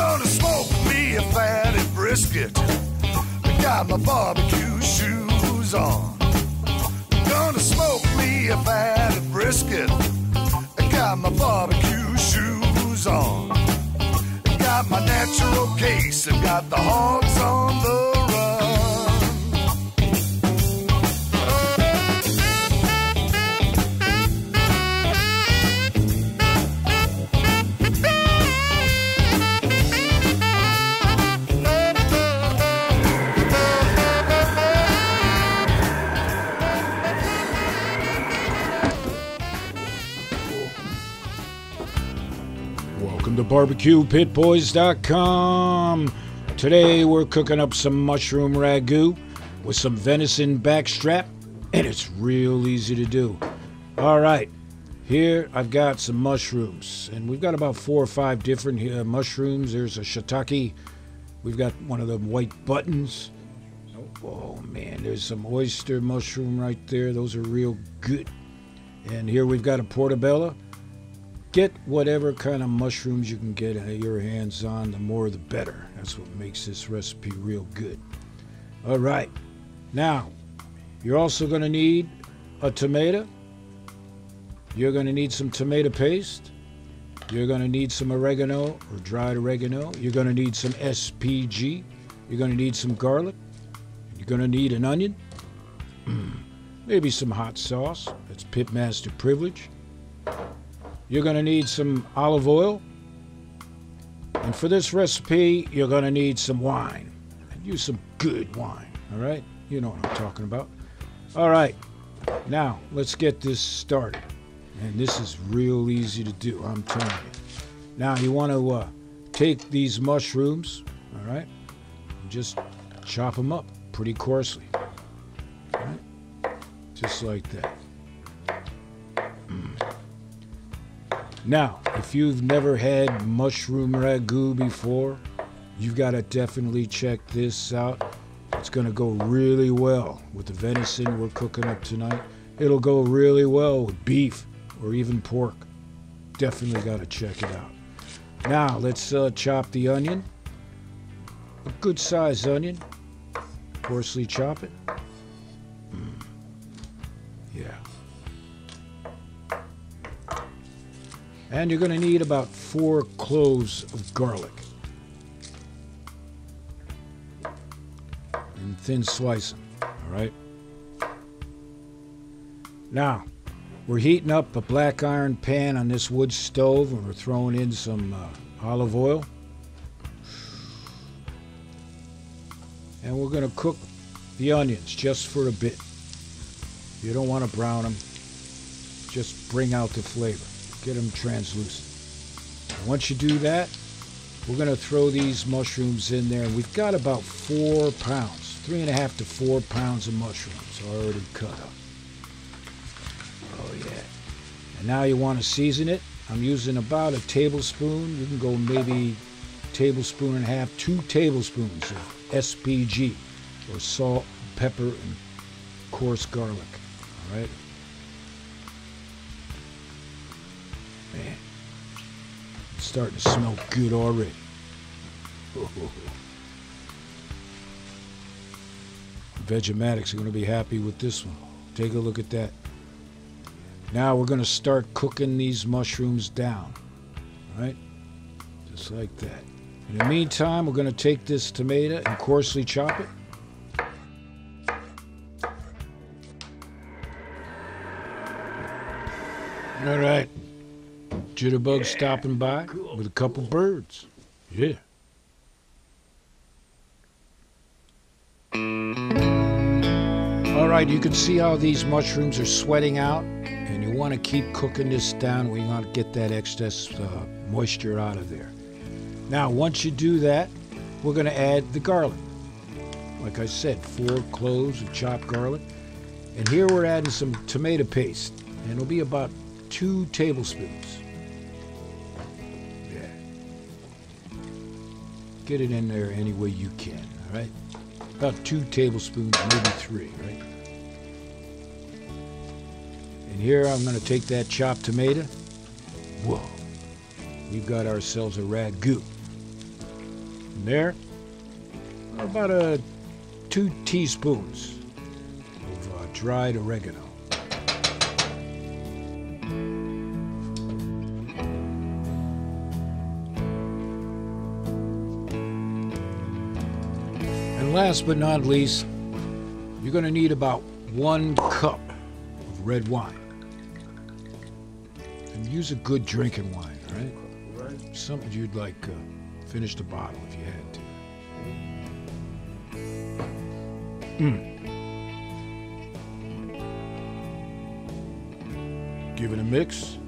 Gonna smoke me a fatty brisket. I got my barbecue shoes on. Gonna smoke me a fatty brisket. I got my barbecue shoes on. I got my natural case and got the hogs on the run. Welcome to BBQPitBoys.com. Today we're cooking up some mushroom ragu with some venison backstrap, and it's real easy to do. All right, here I've got some mushrooms, and we've got about 4 or 5 different mushrooms. There's a shiitake. We've got one of the white buttons. Oh man, there's some oyster mushroom right there. Those are real good. And here we've got a portobello. Get whatever kind of mushrooms you can get your hands on, the more the better. That's what makes this recipe real good. All right, now you're also going to need a tomato. You're going to need some tomato paste. You're going to need some oregano or dried oregano. You're going to need some SPG. You're going to need some garlic. You're going to need an onion. Maybe some hot sauce. That's Pitmaster privilege. You're going to need some olive oil. And for this recipe, you're going to need some wine. And use some good wine, all right? You know what I'm talking about. All right, now let's get this started. And this is real easy to do, I'm telling you. Now you want to take these mushrooms, all right, and just chop them up pretty coarsely. All right? Just like that. Now, if you've never had mushroom ragu before, you've got to definitely check this out. It's going to go really well with the venison we're cooking up tonight. It'll go really well with beef or even pork. Definitely got to check it out. Now, let's chop the onion. A good sized onion. Coarsely chop it. Yeah. And you're going to need about 4 cloves of garlic. And thin slicing, all right? Now, we're heating up a black iron pan on this wood stove, and we're throwing in some olive oil. And we're going to cook the onions just for a bit. You don't want to brown them. Just bring out the flavor. Get them translucent. And once you do that, we're going to throw these mushrooms in there. And we've got about 4 pounds, 3.5 to 4 pounds of mushrooms already cut up. Oh yeah. And now you want to season it. I'm using about a tablespoon. You can go maybe a tablespoon and a half, 2 tablespoons of SPG, or salt, pepper, and coarse garlic. All right. Man, it's starting to smell good already. Vegematics are going to be happy with this one. Take a look at that. Now we're going to start cooking these mushrooms down. All right? Just like that. In the meantime, we're going to take this tomato and coarsely chop it. All right. Jitterbug stopping by with a couple birds. Yeah. All right, you can see how these mushrooms are sweating out, and you want to keep cooking this down. We want to get that excess moisture out of there. Now, once you do that, we're going to add the garlic. Like I said, 4 cloves of chopped garlic. And here we're adding some tomato paste, and it'll be about 2 tablespoons. Yeah. Get it in there any way you can, all right? About 2 tablespoons, maybe 3, right? And here I'm going to take that chopped tomato. Whoa. We've got ourselves a ragu. And there, about 2 teaspoons of dried oregano. And last but not least, you're going to need about 1 cup of red wine. And use a good drinking wine, all right? Something you'd like finish the bottle if you had to. Give it a mix.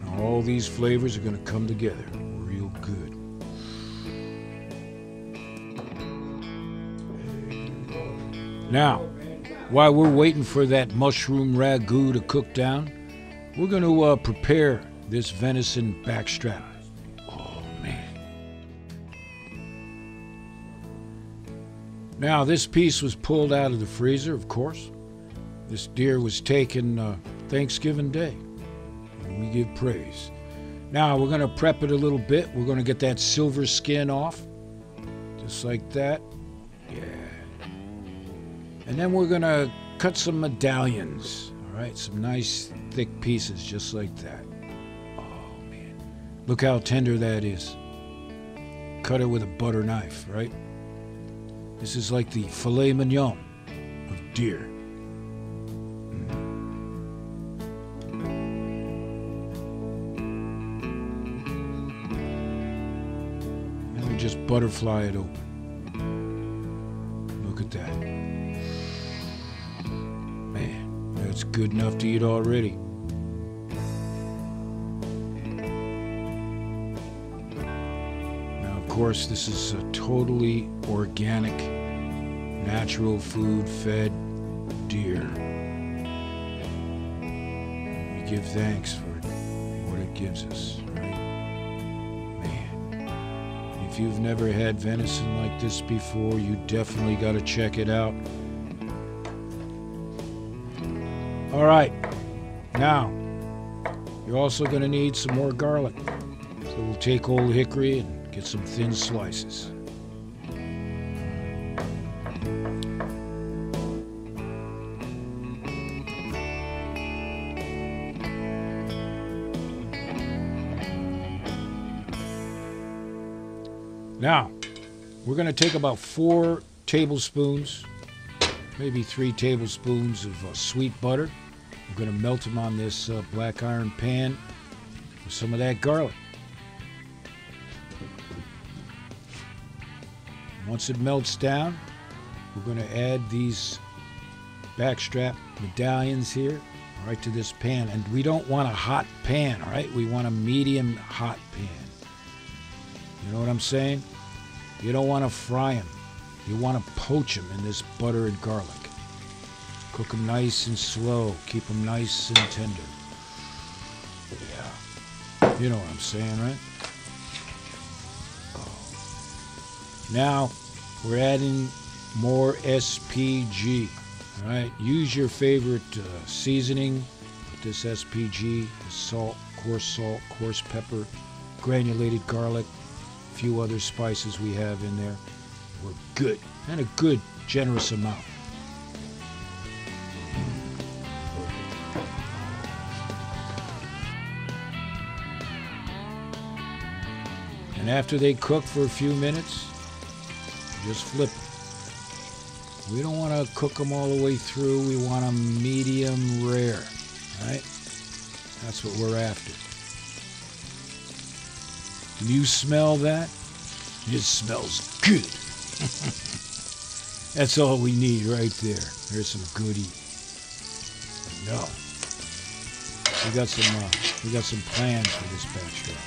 Now all these flavors are going to come together real good. Now, while we're waiting for that mushroom ragu to cook down, we're going to prepare this venison backstrap. Oh, man. Now, this piece was pulled out of the freezer, of course. This deer was taken Thanksgiving Day, and we give praise. Now, we're going to prep it a little bit. We're going to get that silver skin off, just like that. Yeah. And then we're going to cut some medallions, all right? Some nice thick pieces, just like that. Oh, man. Look how tender that is. Cut it with a butter knife, right? This is like the filet mignon of deer. And we just butterfly it open. Look at that. Man, that's good enough to eat already. Now, of course, this is a totally organic, natural food fed deer. We give thanks for what it gives us, right? Man, if you've never had venison like this before, you definitely got to check it out. All right, now you're also going to need some more garlic. So we'll take Old Hickory and get some thin slices. Now, we're going to take about 4 tablespoons, maybe 3 tablespoons of sweet butter. We're going to melt them on this black iron pan with some of that garlic. Once it melts down, we're going to add these backstrap medallions here right to this pan. And we don't want a hot pan, all right? We want a medium hot pan. You know what I'm saying? You don't want to fry them. You want to poach them in this butter and garlic. Cook them nice and slow. Keep them nice and tender. Yeah. You know what I'm saying, right? Oh. Now, we're adding more SPG. All right. Use your favorite seasoning with this SPG. The salt, coarse pepper, granulated garlic, a few other spices we have in there. We're good. And a good, generous amount. And after they cook for a few minutes, just flip them. We don't want to cook them all the way through. We want them medium rare, right? That's what we're after. Can you smell that? It smells good. That's all we need right there. There's some good eating. No, we got some plans for this backstrap.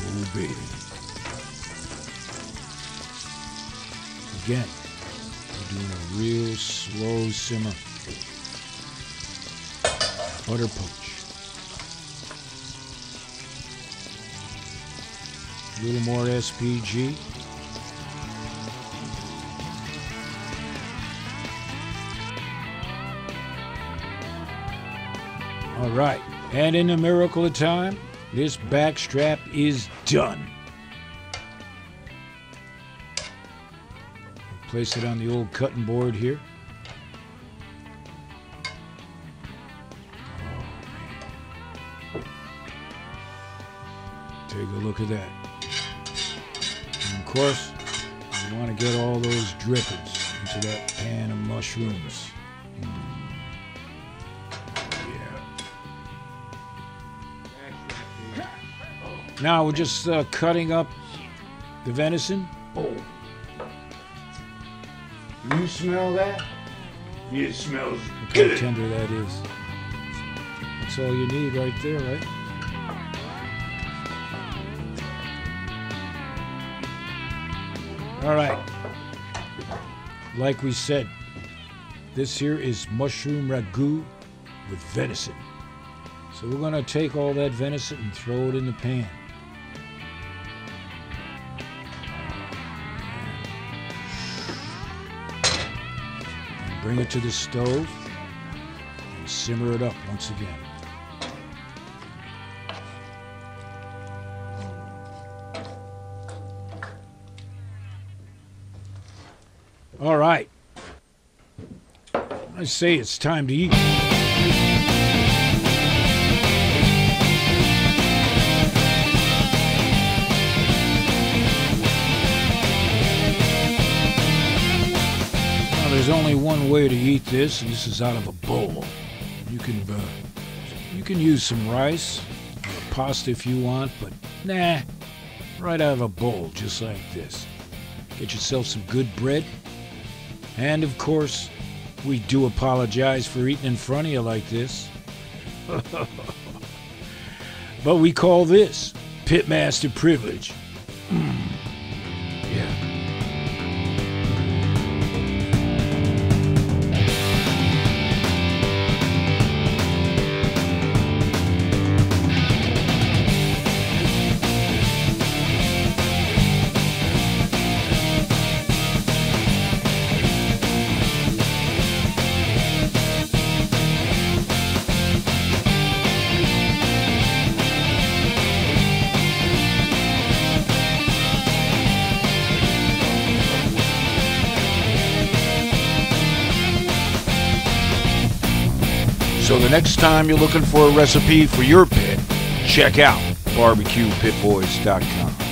Oh, baby. Again, we're doing a real slow simmer. Butter poach. A little more SPG. All right, and in the miracle of time, this backstrap is done. Place it on the old cutting board here. Take a look at that. And of course, you want to get all those drippings into that pan of mushrooms. Yeah. Now we're just cutting up the venison. Oh. You smell that? It smells Look good. how tender that is. That's all you need right there, right? All right. Like we said, this here is mushroom ragu with venison. So we're going to take all that venison and throw it in the pan. And bring it to the stove and simmer it up once again. All right. I say it's time to eat. Now, there's only one way to eat this, and this is out of a bowl. You can use some rice or pasta if you want, but nah, right out of a bowl, just like this. Get yourself some good bread. And of course, we do apologize for eating in front of you like this. But we call this Pitmaster privilege. Yeah. So the next time you're looking for a recipe for your pit, check out BBQPitBoys.com.